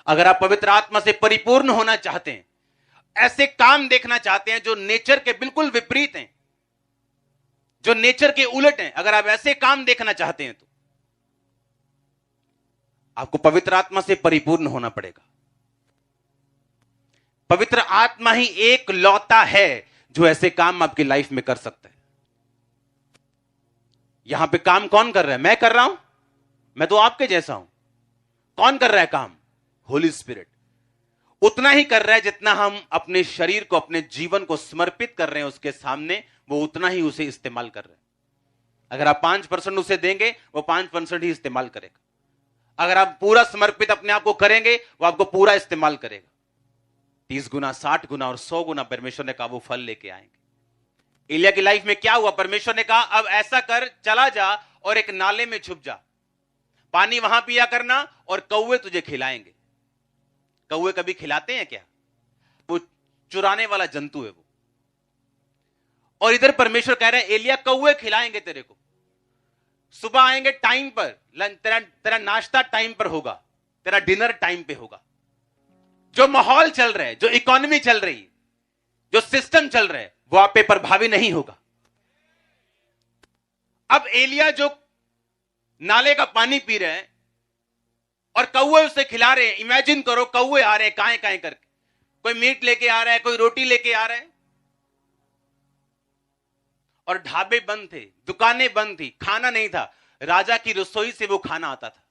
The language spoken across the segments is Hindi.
अगर आप पवित्र आत्मा से परिपूर्ण होना चाहते हैं, ऐसे काम देखना चाहते हैं जो नेचर के बिल्कुल विपरीत हैं, जो नेचर के उलट हैं, अगर आप ऐसे काम देखना चाहते हैं तो आपको पवित्र आत्मा से परिपूर्ण होना पड़ेगा। पवित्र आत्मा ही एक लौता है जो ऐसे काम आपकी लाइफ में कर सकता है। यहां पे काम कौन कर रहा है? मैं कर रहा हूं? मैं तो आपके जैसा हूं। कौन कर रहा है काम? होली स्पिरिट। उतना ही कर रहा है जितना हम अपने शरीर को, अपने जीवन को समर्पित कर रहे हैं उसके सामने, वो उतना ही उसे इस्तेमाल कर रहे हैं। अगर आप 5% उसे देंगे, वो 5% ही इस्तेमाल करेगा। अगर आप पूरा समर्पित अपने आप को करेंगे, वो आपको पूरा इस्तेमाल करेगा। 30 गुना, 60 गुना और 100 गुना परमेश्वर ने कहा वो फल लेके आएंगे। एलिया की लाइफ में क्या हुआ? परमेश्वर ने कहा अब ऐसा कर, चला जा और एक नाले में छुप जा, पानी वहां पिया करना और कौवे तुझे खिलाएंगे। कौवे कभी खिलाते हैं क्या? वो चुराने वाला जंतु है वो। और इधर परमेश्वर कह रहे हैं एलिया कौवे खिलाएंगे तेरे को, सुबह आएंगे टाइम पर, तेरा नाश्ता टाइम पर होगा, तेरा डिनर टाइम पे होगा। जो माहौल चल रहा है, जो इकोनॉमी चल रही है, जो सिस्टम चल रहा है, वो आप पे प्रभावी नहीं होगा। अब एलिया जो नाले का पानी पी रहे हैं और कौवे उसे खिला रहे हैं। इमेजिन करो, कौवे आ रहे हैं काएं काएं करके, कोई मीट लेके आ रहा है, कोई रोटी लेके आ रहा है, और ढाबे बंद थे, दुकानें बंद थी, खाना नहीं था। राजा की रसोई से वो खाना आता था।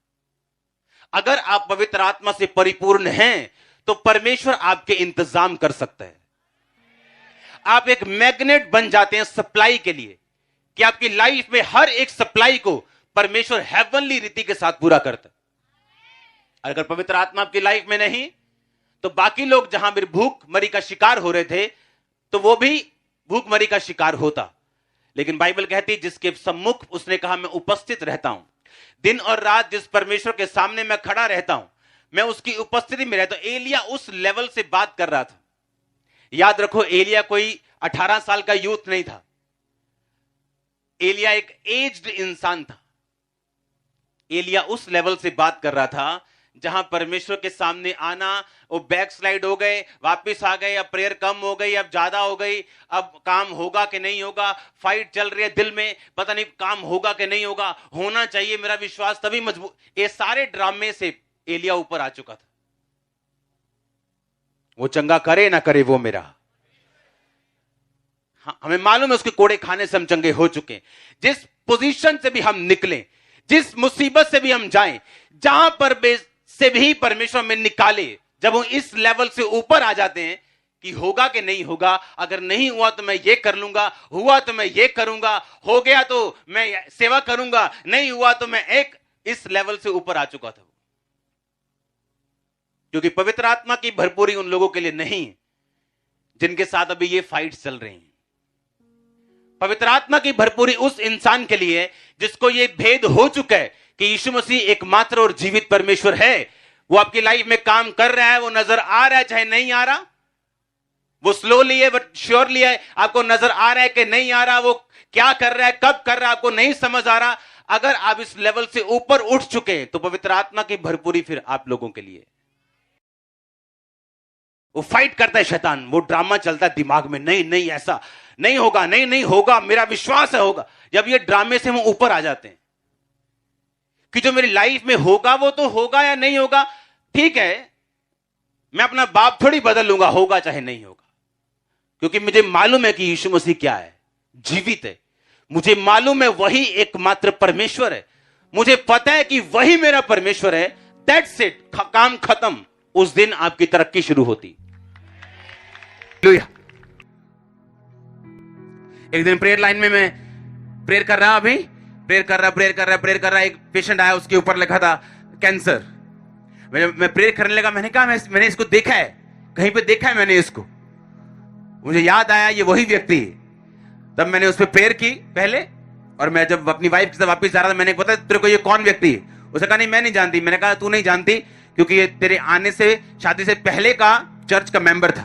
अगर आप पवित्र आत्मा से परिपूर्ण हैं तो परमेश्वर आपके इंतजाम कर सकता है। आप एक मैग्नेट बन जाते हैं सप्लाई के लिए, कि आपकी लाइफ में हर एक सप्लाई को परमेश्वर हेवनली रीति के साथ पूरा करता है। अगर पवित्र आत्मा आपकी लाइफ में नहीं तो बाकी लोग जहां भी भूखमरी का शिकार हो रहे थे तो वो भी भूखमरी का शिकार होता। लेकिन बाइबल कहती है जिसके सम्मुख उसने कहा मैं उपस्थित रहता हूं, दिन और रात जिस परमेश्वर के सामने मैं खड़ा रहता हूं, मैं उसकी उपस्थिति में रहता हूं। एलिया उस लेवल से बात कर रहा था। याद रखो, एलिया कोई 18 साल का यूथ नहीं था। एलिया एक एज्ड इंसान था। एलिया उस लेवल से बात कर रहा था जहां परमेश्वर के सामने आना, वो बैक स्लाइड हो गए, वापस आ गए, अब प्रेयर कम हो गई, अब ज्यादा हो गई, अब काम होगा कि नहीं होगा, फाइट चल रही है दिल में, पता नहीं काम होगा कि नहीं होगा, होना चाहिए, मेरा विश्वास तभी मजबूत। ये सारे ड्रामे से एलिया ऊपर आ चुका था। वो चंगा करे ना करे वो मेरा, हाँ, हमें मालूम है उसके कोड़े खाने से हम चंगे हो चुके हैं। जिस पोजीशन से भी हम निकले, जिस मुसीबत से भी हम जाएं, जहां पर से भी परमेश्वर में निकाले, जब हम इस लेवल से ऊपर आ जाते हैं कि होगा कि नहीं होगा, अगर नहीं हुआ तो मैं ये कर लूंगा, हुआ तो मैं ये करूंगा, हो गया तो मैं सेवा करूंगा, नहीं हुआ तो मैं एक इस लेवल से ऊपर आ चुका था। क्योंकि पवित्र आत्मा की भरपूरी उन लोगों के लिए नहीं जिनके साथ अभी ये फाइट चल रही है। पवित्र आत्मा की भरपूरी उस इंसान के लिए जिसको ये भेद हो चुका है कि यीशु मसीह एकमात्र और जीवित परमेश्वर है। वो आपकी लाइफ में काम कर रहा है, वो नजर आ रहा है चाहे नहीं आ रहा, वो स्लोली है बट श्योरली है, आपको नजर आ रहा है कि नहीं आ रहा, वो क्या कर रहा है, कब कर रहा है, आपको नहीं समझ आ रहा। अगर आप इस लेवल से ऊपर उठ चुके हैं तो पवित्र आत्मा की भरपूरी फिर आप लोगों के लिए। वो फाइट करता है शैतान, वो ड्रामा चलता है दिमाग में, नहीं नहीं ऐसा नहीं होगा, नहीं नहीं होगा, मेरा विश्वास है होगा। जब ये ड्रामे से हम ऊपर आ जाते हैं कि जो मेरी लाइफ में होगा वो तो होगा या नहीं होगा, ठीक है, मैं अपना बाप थोड़ी बदल लूंगा, होगा चाहे नहीं होगा, क्योंकि मुझे मालूम है कि यीशु मसीह क्या है, जीवित है। मुझे मालूम है वही एकमात्र परमेश्वर है। मुझे पता है कि वही मेरा परमेश्वर है। दैट्स इट, काम खत्म। उस दिन आपकी तरक्की शुरू होती। एक दिन प्रेयर लाइन में मैं प्रेयर कर रहा, अभी प्रेयर कर रहा, एक पेशेंट आया, उसके ऊपर लिखा था कैंसर। मैं प्रेयर करने लगा, मैंने कहा मैंने इसको देखा है, कहीं पे देखा है मैंने इसको। मुझे याद आया ये वही व्यक्ति है। तब मैंने उस पर प्रेयर की पहले, और मैं जब अपनी वाइफ के साथ वापस जा रहा था, मैंने पता तेरे को ये कौन व्यक्ति है? उसने कहा नहीं मैं नहीं जानती। मैंने कहा तू नहीं जानती क्योंकि ये तेरे आने से, शादी से पहले का चर्च का मेंबर था।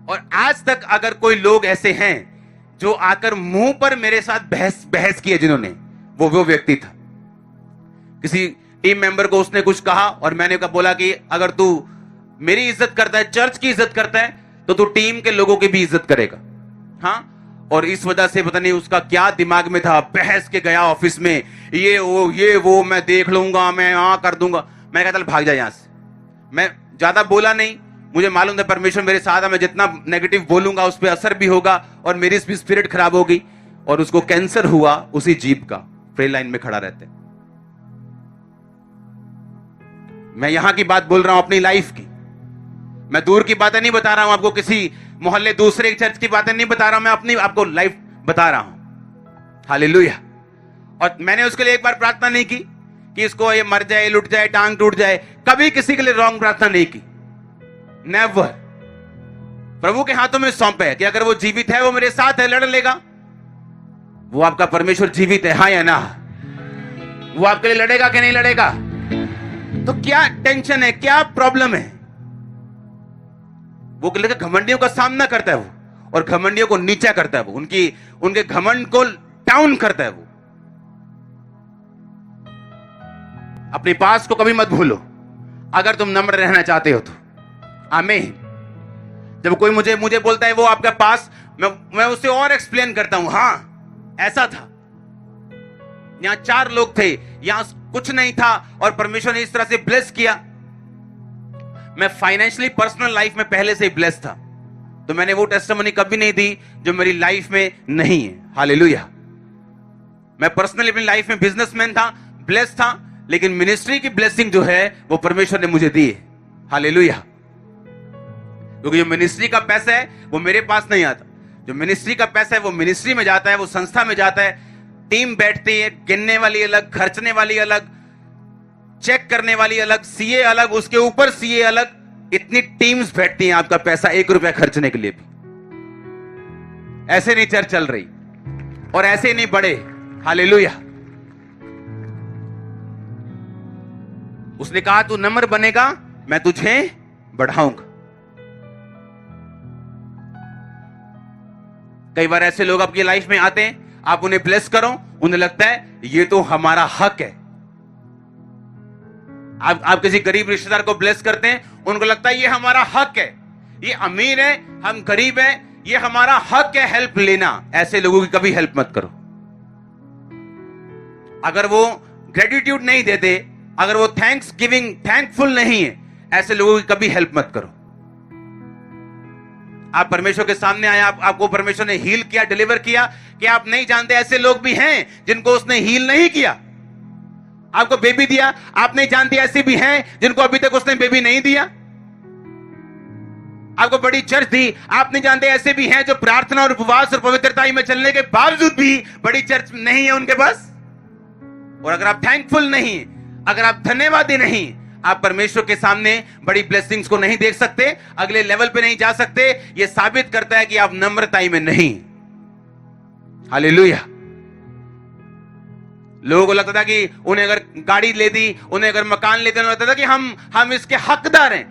और आज तक अगर कोई लोग ऐसे हैं जो आकर मुंह पर मेरे साथ बहस किए जिन्होंने, वो व्यक्ति था। किसी टीम मेंबर को उसने कुछ कहा और मैंने बोला कि अगर तू मेरी इज्जत करता है, चर्च की इज्जत करता है, तो तू टीम के लोगों की भी इज्जत करेगा। हाँ, और इस वजह से पता नहीं उसका क्या दिमाग में था, बहस के गया ऑफिस में, ये वो मैं देख लूंगा, मैं कर दूंगा। मैं कहता चल भाग जा यहां से। मैं ज्यादा बोला नहीं, मुझे मालूम था परमेश्वर मेरे साथ है, मैं जितना नेगेटिव बोलूंगा उस पर असर भी होगा और मेरी भी स्पिरिट खराब होगी। और उसको कैंसर हुआ उसी जीप का, फ्री लाइन में खड़ा रहते। मैं यहां की बात बोल रहा हूं, अपनी लाइफ की। मैं दूर की बातें नहीं बता रहा हूं आपको, किसी मोहल्ले दूसरे चर्च की बातें नहीं बता रहा हूं, मैं अपनी आपको लाइफ बता रहा हूं। हालेलुया। और मैंने उसके लिए एक बार प्रार्थना नहीं की कि इसको ये मर जाए, लुट जाए, टांग टूट जाए। कभी किसी के लिए रॉन्ग प्रार्थना नहीं की, नेवर। प्रभु के हाथों में सौंपे है कि अगर वो जीवित है, वो मेरे साथ है, लड़ लेगा। वो आपका परमेश्वर जीवित है, हाँ या ना? वो आपके लिए लड़ेगा कि नहीं लड़ेगा? तो क्या टेंशन है, क्या प्रॉब्लम है? वो लेकर घमंडियों का सामना करता है वो, और घमंडियों को नीचा करता है वो, उनके घमंड को डाउन करता है वो। अपने पास को कभी मत भूलो अगर तुम नम्र रहना चाहते हो तो। आमीन। जब कोई मुझे बोलता है वो आपका पास, मैं उसे और एक्सप्लेन करता हूं। हाँ, ऐसा था, यहां 4 लोग थे, यहां कुछ नहीं था और परमेश्वर ने इस तरह से ब्लेस किया। मैं फाइनेंशियली पर्सनल लाइफ में पहले से ही ब्लेस था, तो मैंने वो टेस्टिमनी कभी नहीं दी जो मेरी लाइफ में नहीं है। हालेलुया। मैं पर्सनली अपनी लाइफ में बिजनेसमैन था, ब्लेस था, लेकिन मिनिस्ट्री की ब्लेसिंग जो है वो परमेश्वर ने मुझे दी है। हालेलुया। क्योंकि जो मिनिस्ट्री का पैसा है वो मेरे पास नहीं आता, जो मिनिस्ट्री का पैसा है वो मिनिस्ट्री में जाता है, वो संस्था में जाता है। टीम बैठती है, गिनने वाली अलग, खर्चने वाली अलग, चेक करने वाली अलग, सीए अलग, उसके ऊपर सीए अलग। इतनी टीम्स बैठती हैं आपका पैसा 1 रुपया खर्चने के लिए भी। ऐसे नहीं चर्च चल रही और ऐसे नहीं बढ़े। हालेलुया। उसने कहा तू नम्र बनेगा, मैं तुझे बढ़ाऊंगा। कई बार ऐसे लोग आपकी लाइफ में आते हैं, आप उन्हें ब्लेस करो, उन्हें लगता है ये तो हमारा हक है। आप किसी गरीब रिश्तेदार को ब्लेस करते हैं, उनको लगता है ये हमारा हक है, ये अमीर है, हम गरीब है, ये हमारा हक है हेल्प लेना। ऐसे लोगों की कभी हेल्प मत करो। अगर वो ग्रेटिट्यूड नहीं देते, अगर वो थैंकफुल नहीं है, ऐसे लोगों की कभी हेल्प मत करो। आप परमेश्वर के सामने आए, आपको परमेश्वर ने हील किया, डिलीवर किया, कि आप नहीं जानते ऐसे लोग भी हैं जिनको उसने हील नहीं किया। आपको बेबी दिया, आप नहीं जानते ऐसे भी हैं जिनको अभी तक उसने बेबी नहीं दिया। आपको बड़ी चर्च दी, आप नहीं जानते ऐसे भी हैं जो प्रार्थना और उपवास और पवित्रता में चलने के बावजूद भी बड़ी चर्च नहीं है उनके पास। और अगर आप थैंकफुल नहीं, अगर आप धन्यवादी नहीं, आप परमेश्वर के सामने बड़ी ब्लेसिंग्स को नहीं देख सकते, अगले लेवल पे नहीं जा सकते। यह साबित करता है कि आप नम्रताई में नहीं। हालेलुया। लोगों को लगता था कि उन्हें अगर गाड़ी ले दी, उन्हें अगर मकान ले दिया, लगता था कि हम इसके हकदार हैं,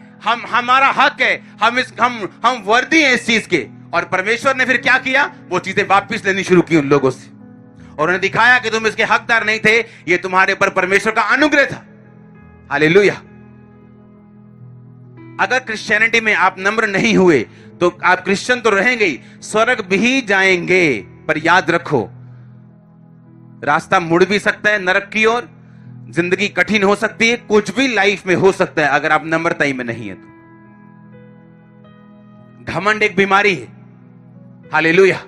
हमारा हक है, हम वर्दी हैं इस चीज के। और परमेश्वर ने फिर क्या किया, वो चीजें वापस लेनी शुरू की उन लोगों से, और उन्हें दिखाया कि तुम इसके हकदार नहीं थे, ये तुम्हारे ऊपर परमेश्वर का अनुग्रह था। हालेलुया। अगर क्रिश्चियनिटी में आप नम्र नहीं हुए तो आप क्रिश्चियन तो रहेंगे ही, स्वर्ग भी जाएंगे, पर याद रखो रास्ता मुड़ भी सकता है नरक की ओर, जिंदगी कठिन हो सकती है, कुछ भी लाइफ में हो सकता है अगर आप नम्रताई में नहीं है तो। घमंड एक बीमारी है। हालेलुया।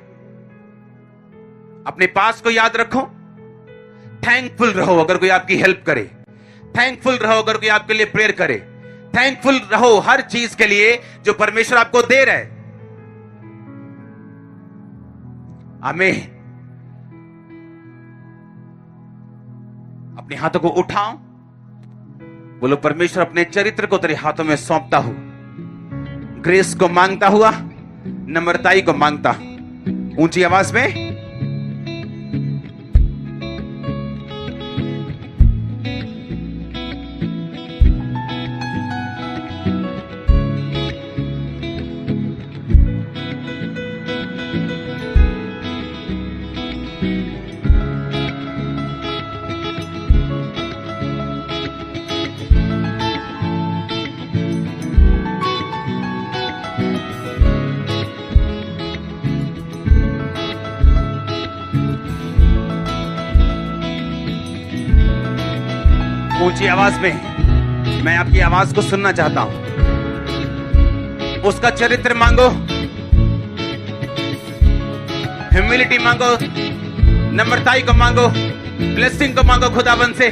अपने पास को याद रखो, थैंकफुल रहो अगर कोई आपकी हेल्प करे, थैंकफुल रहो अगर कोई आपके लिए प्रेयर करे, थैंकफुल रहो हर चीज के लिए जो परमेश्वर आपको दे रहा है। आमीन। अपने हाथों को उठाओ, बोलो परमेश्वर अपने चरित्र को तेरे हाथों में सौंपता हूं, ग्रेस को मांगता हुआ, नम्रताई को मांगता हूं। ऊंची आवाज में ऊंची आवाज में मैं आपकी आवाज को सुनना चाहता हूं। उसका चरित्र मांगो, ह्यूमिलिटी मांगो, नम्रताई को मांगो, ब्लेसिंग को मांगो खुदाबंद से।